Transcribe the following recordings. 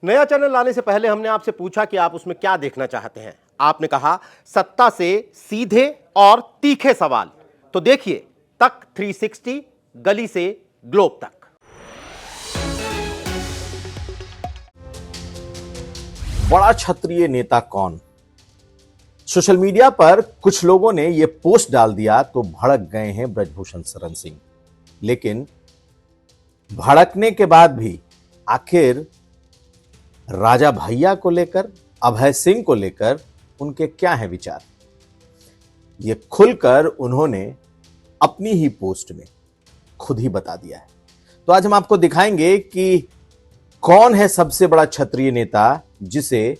नया चैनल लाने से पहले हमने आपसे पूछा कि आप उसमें क्या देखना चाहते हैं। आपने कहा सत्ता से सीधे और तीखे सवाल। तो देखिए तक 360, गली से ग्लोब तक। बड़ा क्षत्रिय नेता कौन? सोशल मीडिया पर कुछ लोगों ने यह पोस्ट डाल दिया तो भड़क गए हैं ब्रजभूषण शरण सिंह। लेकिन भड़कने के बाद भी आखिर राजा भैया को लेकर, अभय सिंह को लेकर उनके क्या है विचार, ये खुलकर उन्होंने अपनी ही पोस्ट में खुद ही बता दिया है। तो आज हम आपको दिखाएंगे कि कौन है सबसे बड़ा क्षत्रिय नेता जिसे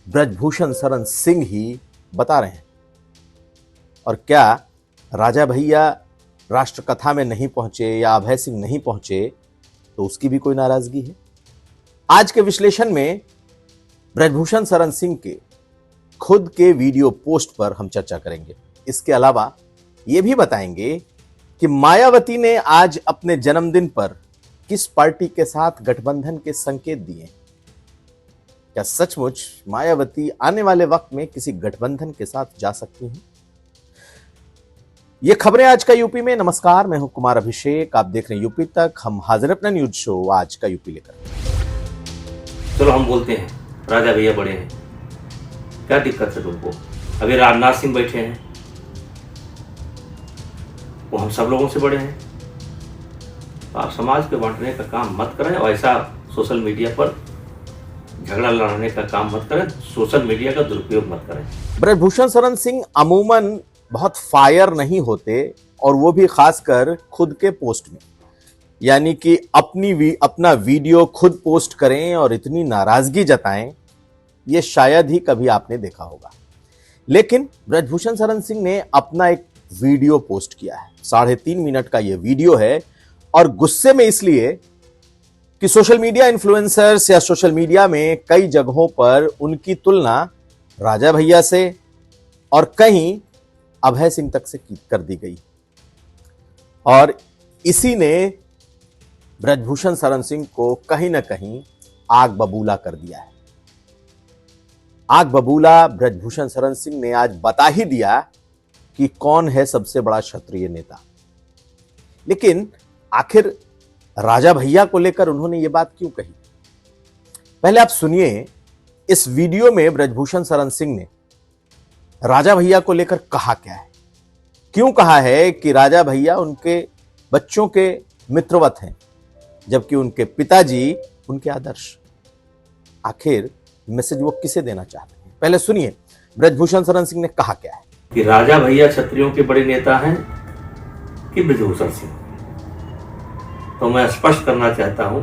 ब्रजभूषण शरण सिंह ही बता रहे हैं, और क्या राजा भैया राष्ट्रकथा में नहीं पहुंचे या अभय सिंह नहीं पहुंचे तो उसकी भी कोई नाराजगी है। आज के विश्लेषण में ब्रजभूषण शरण सिंह के खुद के वीडियो पोस्ट पर हम चर्चा करेंगे। इसके अलावा यह भी बताएंगे कि मायावती ने आज अपने जन्मदिन पर किस पार्टी के साथ गठबंधन के संकेत दिए। क्या सचमुच मायावती आने वाले वक्त में किसी गठबंधन के साथ जा सकती हैं? ये खबरें आज का यूपी में। नमस्कार, मैं हूं कुमार अभिषेक, आप देख रहे हैं यूपी तक। हम हाजिर अपना न्यूज शो आज का यूपी लेकर। चलो हम बोलते हैं राजा भैया बड़े हैं, क्या दिक्कत है तुमको? अभी राजनाथ सिंह बैठे हैं, वो हम सब लोगों से बड़े हैं। आप समाज के बांटने का काम मत करें और ऐसा सोशल मीडिया पर झगड़ा लड़ाने का काम मत करें, सोशल मीडिया का दुरुपयोग मत करें। ब्रजभूषण शरण सिंह अमूमन बहुत फायर नहीं होते, और वो भी खासकर खुद के पोस्ट में, यानी कि अपना वीडियो खुद पोस्ट करें और इतनी नाराजगी जताएं, ये शायद ही कभी आपने देखा होगा। लेकिन ब्रजभूषण शरण सिंह ने अपना एक वीडियो पोस्ट किया है, 3.5 मिनट का ये वीडियो है, और गुस्से में इसलिए कि सोशल मीडिया इन्फ्लुएंसर्स या सोशल मीडिया में कई जगहों पर उनकी तुलना राजा भैया से और कहीं अभय सिंह तक से कर दी गई, और इसी ने ब्रजभूषण शरण सिंह को कहीं ना कहीं आग बबूला कर दिया है। आग बबूला ब्रजभूषण शरण सिंह ने आज बता ही दिया कि कौन है सबसे बड़ा क्षत्रिय नेता। लेकिन आखिर राजा भैया को लेकर उन्होंने ये बात क्यों कही? पहले आप सुनिए इस वीडियो में ब्रजभूषण शरण सिंह ने राजा भैया को लेकर कहा क्या है, क्यों कहा है कि राजा भैया उनके बच्चों के मित्रवत हैं, जबकि उनके पिताजी उनके आदर्श। आखिर मैसेज वो किसे देना चाहते हैं? पहले सुनिए ब्रजभूषण शरण सिंह ने कहा क्या है। कि राजा भैया क्षत्रियों के बड़े नेता हैं कि ब्रजभूषण सिंह? तो मैं स्पष्ट करना चाहता हूं,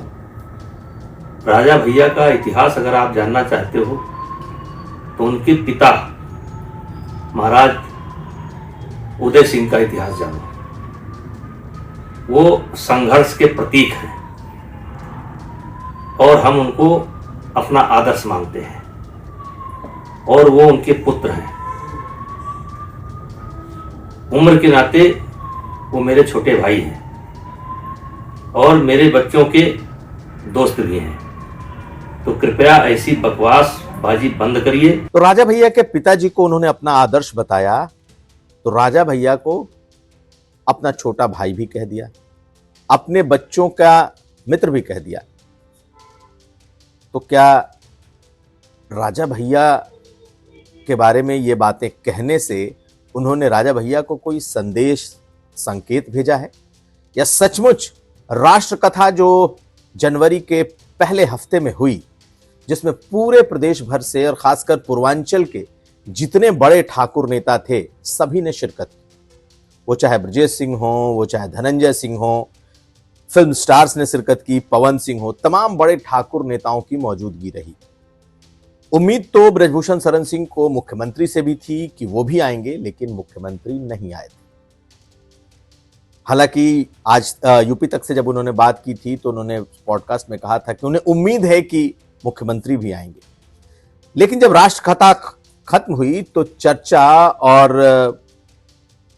राजा भैया का इतिहास अगर आप जानना चाहते हो तो उनके पिता महाराज उदय सिंह का इतिहास जानो। वो संघर्ष के प्रतीक हैं और हम उनको अपना आदर्श मानते हैं, और वो उनके पुत्र हैं। उम्र के नाते वो मेरे छोटे भाई हैं और मेरे बच्चों के दोस्त भी हैं। तो कृपया ऐसी बकवास बाजी बंद करिए। तो राजा भैया के पिताजी को उन्होंने अपना आदर्श बताया, तो राजा भैया को अपना छोटा भाई भी कह दिया, अपने बच्चों का मित्र भी कह दिया। तो क्या राजा भैया के बारे में ये बातें कहने से उन्होंने राजा भैया को कोई संदेश, संकेत भेजा है, या सचमुच राष्ट्रकथा जो जनवरी के पहले हफ्ते में हुई, जिसमें पूरे प्रदेश भर से और खासकर पूर्वांचल के जितने बड़े ठाकुर नेता थे सभी ने शिरकत की, वो चाहे ब्रजेश सिंह हो, वो चाहे धनंजय सिंह हो, फिल्म स्टार्स ने शिरकत की, पवन सिंह हो, तमाम बड़े ठाकुर नेताओं की मौजूदगी रही। उम्मीद तो ब्रजभूषण शरण सिंह को मुख्यमंत्री से भी थी कि वो भी आएंगे, लेकिन मुख्यमंत्री नहीं आए थे। हालांकि आज यूपी तक से जब उन्होंने बात की थी तो उन्होंने पॉडकास्ट में कहा था कि उन्हें उम्मीद है कि मुख्यमंत्री भी आएंगे। लेकिन जब राष्ट्रकथा खत्म हुई तो चर्चा और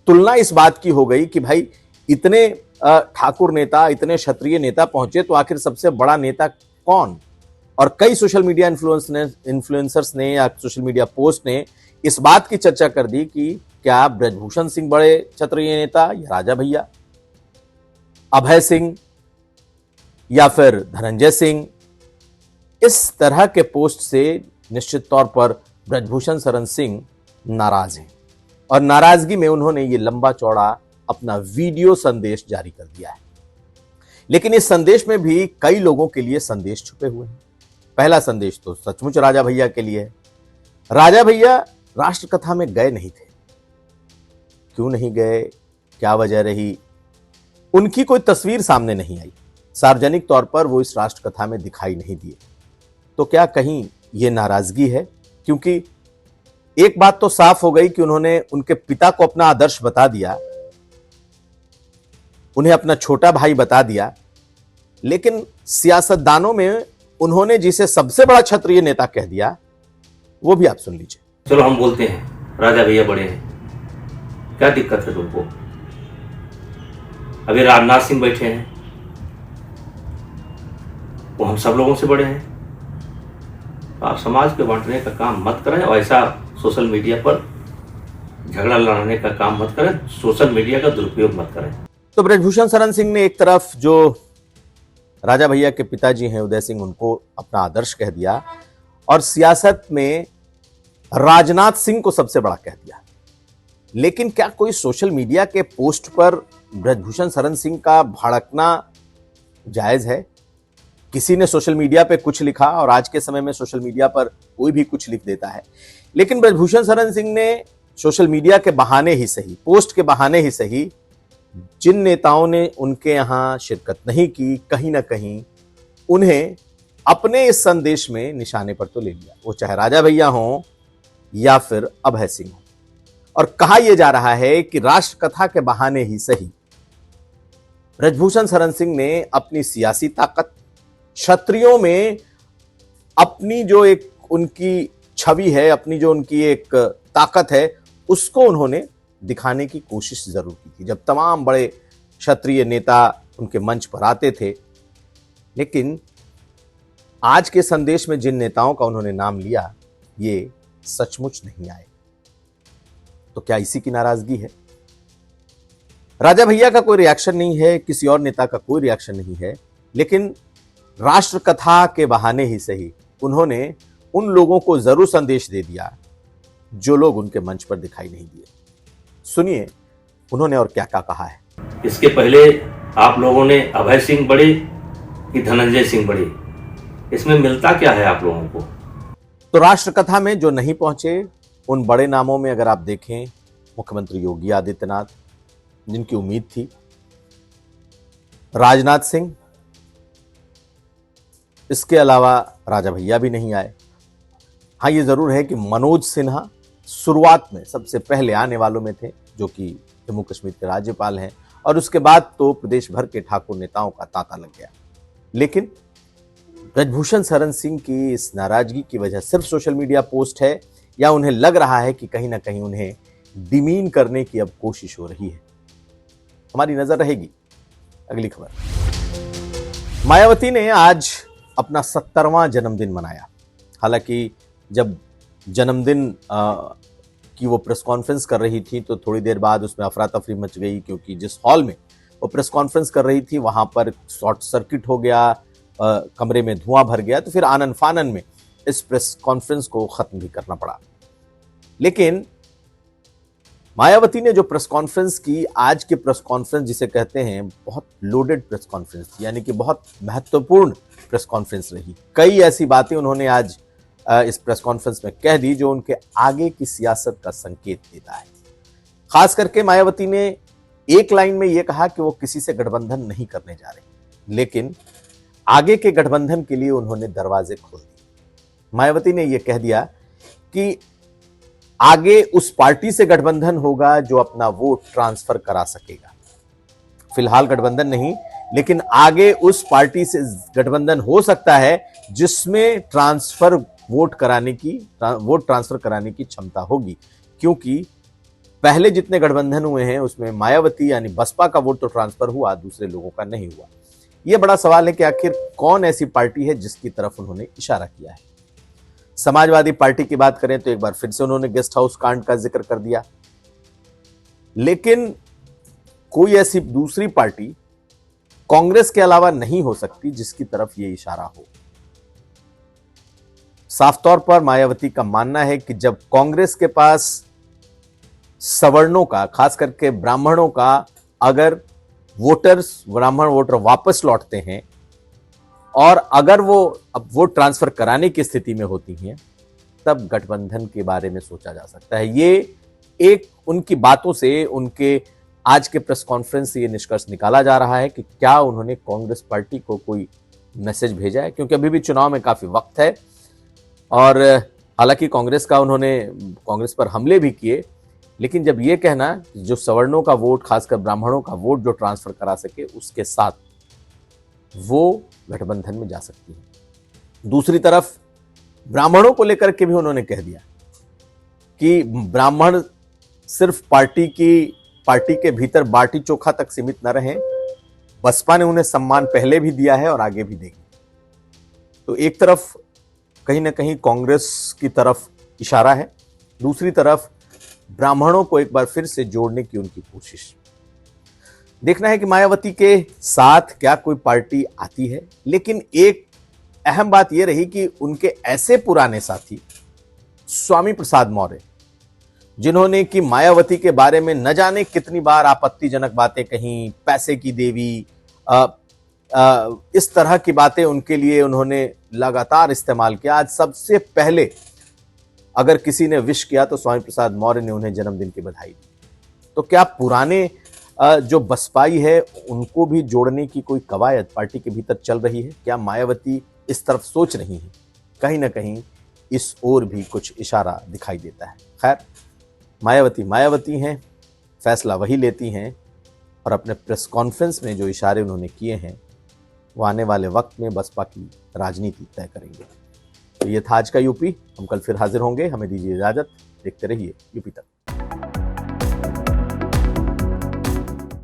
तुलना इस बात की हो गई कि भाई इतने ठाकुर नेता, इतने क्षत्रिय नेता पहुंचे तो आखिर सबसे बड़ा नेता कौन? और कई सोशल मीडिया इन्फ्लुएंसर्स ने या सोशल मीडिया पोस्ट ने इस बात की चर्चा कर दी कि क्या ब्रजभूषण सिंह बड़े क्षत्रिय नेता या राजा भैया, अभय सिंह या फिर धनंजय सिंह। इस तरह के पोस्ट से निश्चित तौर पर ब्रजभूषण शरण सिंह नाराज हैं और नाराजगी में उन्होंने ये लंबा चौड़ा अपना वीडियो संदेश जारी कर दिया है। लेकिन इस संदेश में भी कई लोगों के लिए संदेश छुपे हुए हैं। पहला संदेश तो सचमुच राजा भैया के लिए है। राजा भैया राष्ट्रकथा में गए नहीं थे। क्यों नहीं गए, क्या वजह रही, उनकी कोई तस्वीर सामने नहीं आई। सार्वजनिक तौर पर वो इस राष्ट्रकथा में दिखाई नहीं दिए। तो क्या कहीं ये नाराजगी है? क्योंकि एक बात तो साफ हो गई कि उन्होंने उनके पिता को अपना आदर्श बता दिया, उन्हें अपना छोटा भाई बता दिया, लेकिन सियासतदानों में उन्होंने जिसे सबसे बड़ा क्षत्रिय नेता कह दिया, वो भी आप सुन लीजिए। चलो हम बोलते हैं राजा भैया बड़े हैं, क्या दिक्कत है तुमको? अभी राजनाथ सिंह बैठे हैं, वो हम सब लोगों से बड़े हैं। तो आप समाज के बांटने का काम मत करें और ऐसा सोशल मीडिया पर झगड़ा लड़ाने का काम मत करें, सोशल मीडिया का दुरुपयोग मत करें। तो ब्रजभूषण शरण सिंह ने एक तरफ जो राजा भैया के पिताजी हैं उदय सिंह, उनको अपना आदर्श कह दिया और सियासत में राजनाथ सिंह को सबसे बड़ा कह दिया। लेकिन क्या कोई सोशल मीडिया के पोस्ट पर ब्रजभूषण शरण सिंह का भड़कना जायज है? किसी ने सोशल मीडिया पे कुछ लिखा और आज के समय में सोशल मीडिया पर कोई भी कुछ लिख देता है। लेकिन ब्रजभूषण शरण सिंह ने सोशल मीडिया के बहाने ही सही, पोस्ट के बहाने ही सही, जिन नेताओं ने उनके यहां शिरकत नहीं की, कहीं ना कहीं उन्हें अपने इस संदेश में निशाने पर तो ले लिया, वो चाहे राजा भैया हों या फिर अभय सिंह हो। और कहा यह जा रहा है कि राष्ट्रकथा के बहाने ही सही ब्रजभूषण शरण सिंह ने अपनी सियासी ताकत, क्षत्रियों में अपनी जो एक उनकी छवि है, अपनी जो उनकी एक ताकत है, उसको उन्होंने दिखाने की कोशिश जरूर की थी जब तमाम बड़े क्षत्रिय नेता उनके मंच पर आते थे। लेकिन आज के संदेश में जिन नेताओं का उन्होंने नाम लिया, ये सचमुच नहीं आए। तो क्या इसी की नाराजगी है? राजा भैया का कोई रिएक्शन नहीं है, किसी और नेता का कोई रिएक्शन नहीं है, लेकिन राष्ट्रकथा के बहाने ही सही उन्होंने उन लोगों को जरूर संदेश दे दिया जो लोग उनके मंच पर दिखाई नहीं दिए। सुनिए उन्होंने और क्या क्या कहा है। इसके पहले आप लोगों ने अभय सिंह बड़े कि धनंजय सिंह बड़े, इसमें मिलता क्या है आप लोगों को? तो राष्ट्रकथा में जो नहीं पहुंचे उन बड़े नामों में अगर आप देखें, मुख्यमंत्री योगी आदित्यनाथ जिनकी उम्मीद थी, राजनाथ सिंह, इसके अलावा राजा भैया भी नहीं आए। हाँ, ये जरूर है कि मनोज सिन्हा शुरुआत में सबसे पहले आने वालों में थे, जो कि जम्मू कश्मीर के राज्यपाल हैं, और उसके बाद तो प्रदेश भर के ठाकुर नेताओं का तांता लग गया। लेकिन ब्रजभूषण शरण सिंह की इस नाराजगी की वजह सिर्फ सोशल मीडिया पोस्ट है या उन्हें लग रहा है कि कहीं ना कहीं उन्हें डिमीन करने की अब कोशिश हो रही है? हमारी नजर रहेगी। अगली खबर, मायावती ने आज अपना 70वां जन्मदिन मनाया। हालांकि जब जन्मदिन की वो प्रेस कॉन्फ्रेंस कर रही थी तो थोड़ी देर बाद उसमें अफरा तफरी मच गई, क्योंकि जिस हॉल में वो प्रेस कॉन्फ्रेंस कर रही थी वहां पर शॉर्ट सर्किट हो गया, कमरे में धुआं भर गया, तो फिर आनन फानन में इस प्रेस कॉन्फ्रेंस को खत्म भी करना पड़ा। लेकिन मायावती ने जो प्रेस कॉन्फ्रेंस की, आज की प्रेस कॉन्फ्रेंस जिसे कहते हैं, बहुत लोडेड प्रेस कॉन्फ्रेंस थी, यानी कि बहुत महत्वपूर्ण प्रेस कॉन्फ्रेंस रही। कई ऐसी बातें उन्होंने आज इस प्रेस कॉन्फ्रेंस में कह दी जो उनके आगे की सियासत का संकेत देता है। खास करके मायावती ने एक लाइन में यह कहा कि वो किसी से गठबंधन नहीं करने जा रहे, लेकिन आगे के गठबंधन के लिए उन्होंने दरवाजे खोल दिए। मायावती ने यह कह दिया कि आगे उस पार्टी से गठबंधन होगा जो अपना वोट ट्रांसफर करा सकेगा। फिलहाल गठबंधन नहीं, लेकिन आगे उस पार्टी से गठबंधन हो सकता है जिसमें वोट ट्रांसफर कराने की क्षमता होगी, क्योंकि पहले जितने गठबंधन हुए हैं उसमें मायावती यानी बसपा का वोट तो ट्रांसफर हुआ, दूसरे लोगों का नहीं हुआ। यह बड़ा सवाल है कि आखिर कौन ऐसी पार्टी है जिसकी तरफ उन्होंने इशारा किया है। समाजवादी पार्टी की बात करें तो एक बार फिर से उन्होंने गेस्ट हाउस कांड का जिक्र कर दिया, लेकिन कोई ऐसी दूसरी पार्टी कांग्रेस के अलावा नहीं हो सकती जिसकी तरफ यह इशारा हो। साफ तौर पर मायावती का मानना है कि जब कांग्रेस के पास सवर्णों का, खास करके ब्राह्मणों का, अगर ब्राह्मण वोटर वापस लौटते हैं और अगर वो अब वोट ट्रांसफर कराने की स्थिति में होती हैं, तब गठबंधन के बारे में सोचा जा सकता है। ये एक उनकी बातों से, उनके आज के प्रेस कॉन्फ्रेंस से ये निष्कर्ष निकाला जा रहा है कि क्या उन्होंने कांग्रेस पार्टी को कोई मैसेज भेजा है, क्योंकि अभी भी चुनाव में काफी वक्त है और हालांकि कांग्रेस पर हमले भी किए, लेकिन जब ये कहना जो सवर्णों का वोट, खासकर ब्राह्मणों का वोट जो ट्रांसफर करा सके, उसके साथ वो गठबंधन में जा सकती है। दूसरी तरफ ब्राह्मणों को लेकर के भी उन्होंने कह दिया कि ब्राह्मण सिर्फ पार्टी के भीतर बाटी चोखा तक सीमित न रहें, बसपा ने उन्हें सम्मान पहले भी दिया है और आगे भी देगी। तो एक तरफ कहीं ना कहीं कांग्रेस की तरफ इशारा है, दूसरी तरफ ब्राह्मणों को एक बार फिर से जोड़ने की उनकी कोशिश। देखना है कि मायावती के साथ क्या कोई पार्टी आती है, लेकिन एक अहम बात यह रही कि उनके ऐसे पुराने साथी स्वामी प्रसाद मौर्य, जिन्होंने कि मायावती के बारे में न जाने कितनी बार आपत्तिजनक बातें कहीं, पैसे की देवी, इस तरह की बातें उनके लिए उन्होंने लगातार इस्तेमाल किया। आज सबसे पहले अगर किसी ने विश किया तो स्वामी प्रसाद मौर्य ने उन्हें जन्मदिन की बधाई दी। तो क्या पुराने जो बसपाई है उनको भी जोड़ने की कोई कवायद पार्टी के भीतर चल रही है? क्या मायावती इस तरफ सोच रही है? कहीं ना कहीं इस ओर भी कुछ इशारा दिखाई देता है। खैर, मायावती हैं, फैसला वही लेती हैं और अपने प्रेस कॉन्फ्रेंस में जो इशारे उन्होंने किए हैं वो आने वाले वक्त में बसपा की राजनीति तय करेंगे। तो ये था आज का यूपी। हम कल फिर हाजिर होंगे। हमें दीजिए इजाजत। देखते रहिए यूपी तक।